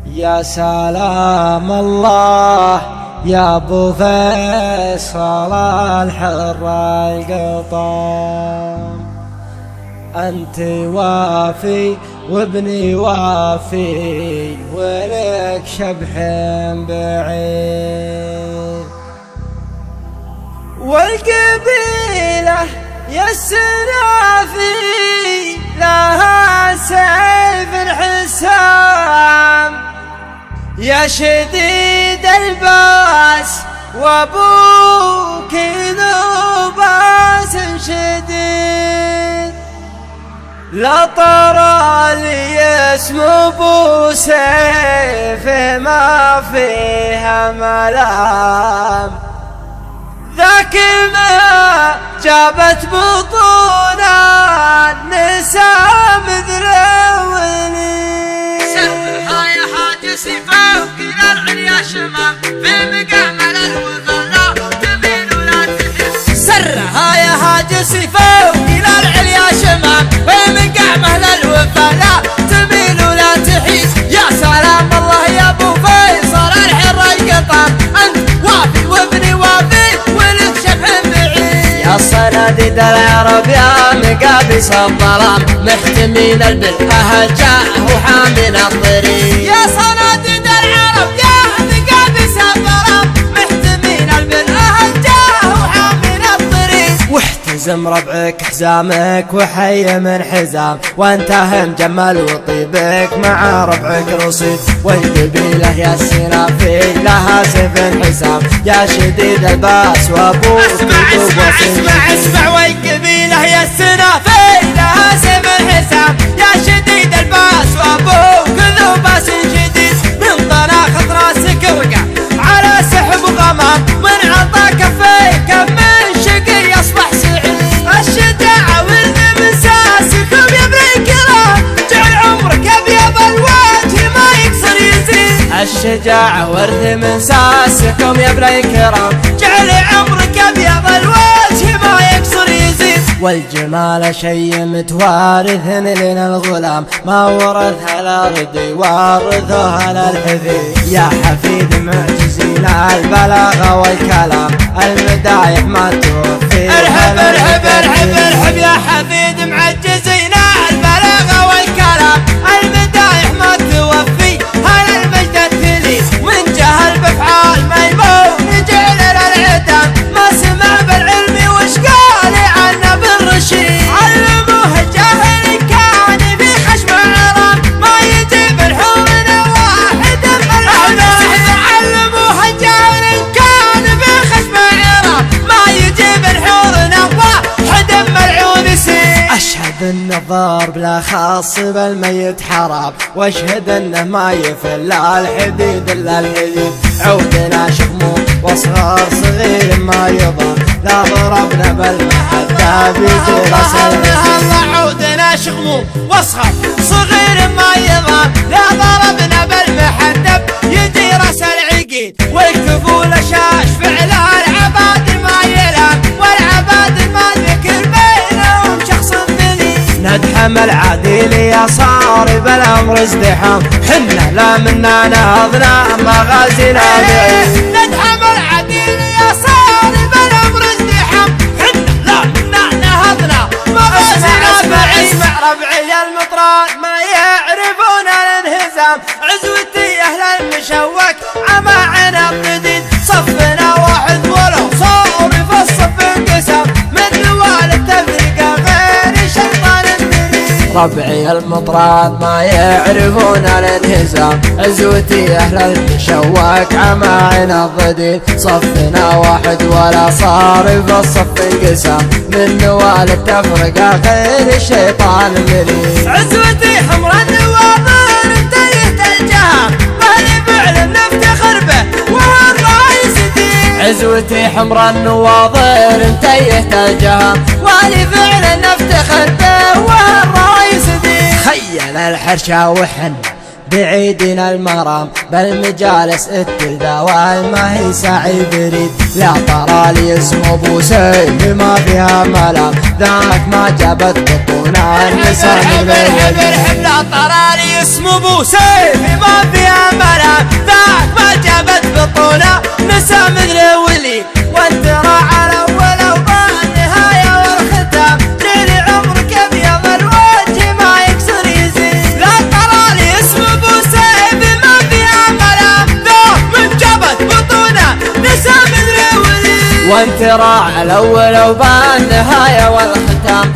يا سلام الله يا ابو فيصل الحر القطام، انت وافي وابني وافي ولك شبح بعيد، والقبيلة يا السنافي لها سيف الحسام، يا شديد الباس وابوك ذو باس شديد، لا طرى لي اسم ابو سيف ما فيها ملام، ذاك ما جابت بطون النساء مثل ولي. سرها يا حاج سيفه وكلا العليا شمام، في مقامل الوفا لا تميل ولا تحس. سرها يا حاج سيفه وكلا العليا شمام، في مقامل الوفا لا تميل ولا تحيس. يا سلام الله يا ابو فيصل الحر القطام، انت وافي وابني وافي ولك شبح بعيد. يا صناديد العرب يا مقابس الظلام، محتمين البلاد جاء وحامل الطريق. يا صناديد العرب يا مقابس الظلام، محتمين البلاد جاء وحامل الطريق. واحتزم ربعك حزامك وحي من حزام، وانتهى مجمل وطيبك مع ربعك رصيد، والقبيلة يا السنافي لها سيف حسام، يا شديد الباس وابوك اسمع والقبيلة يا السنافي لها سيف حسام، يا شديد الباس وابوك ذو باس شديد، من طلاق راسك وقع على سحب غمام، من عطا كفيك من شقي يصبح سعيد. الشجاعة والمساسكم يا ابن الكرام، جعل عمرك ابيض الوجه ما يقصر يزيد. الشجاعة ورث من ساسكم يا ابن الكرام، جعل عمرك ابيض الوجه ما يقصر يزيد. والجمال شيء متوارث لنا الغلام، ما ورثها الارض وارثها للحفيد. يا حفيد معجزين البلاغة والكلام، المدايح ما توفي. ارحب ارحب ارحب ارحب يا حفيد معجزين البلاغة والكلام، المدايح ما توفي هذا المجد التلي، من جهل بافعال ميمون جعل للعدام، ما سمع بالعلم وش قال عنه بالرشيد. علموه الجاهل كان في خشم عرام، ما يجيب الحور واحد ملعون. علموه الجاهل كان في خشم عرام، ما يجيب الحور واحد ملعون سيد. اشهد ان الضرب لا خاص بالميت حرام، واشهد انه ما يفل الحديد الا الحديد. عودنا شخمو واصغر صغير ما يضر، لا ضربنا بالمحدة بيجي راس الله. عودنا شخمو واصغر صغير ما يضر، لا ضربنا بالمحدة يجي راس العقيد. والكفول شاش فعل العباد ما يلام، والعباد ما ذكر بينهم شخص ذليل. ندحم العديل يا صارب الامر ازدحام، حنا لا منا نهضنا مغازينا بعيد. ندحم العديل يا صارب الامر ازدحام، حنا لا منا نهضنا مغازينا بعيد. اسمع ربعي المطران ما يعرفون الانهزام، عزوتي اهل المشوك عماعنا الجديد، صفنا واحد ولو صار في الصف انقسام، من نوال التفرقه غير شيطان الدريد. ربعي المطران ما يعرفون الانهزام، عزوتي اهل المشوك عماعنا الضديد، صفنا واحد ولا صار في الصف انقسام، من نوال التفرقه غير الشيطان المريد. عزوتي حمر النواظر انتهت الجهام، مهلي فعل نفتخر به والرئيس دين. عزوتي حمر النواظر انتهت الجهام، والي فعل نفتخر به والرئيس دين. خيل الحرشة وحن بعيدنا المغرم بالمجالس التلداوال ما هي سعي بريد لا طرالي اسمه ابو سيف ما فيها ملام ذاك ما جابت بطونا النساء من لا طرالي اسمه ابو سيف ما فيها ملام ذاك ما جابت بطونا نساء مثل ولي وانت راعى الاول والنهايه والختام ليلي عمرك ابيض الوجه ما يكسر يزيد لا طرالي اسمه ابو سيف ما فيها ملام ذاك من جابت بطونا نساء مثل ولي وانت راعى الاول وبالنهايه والختام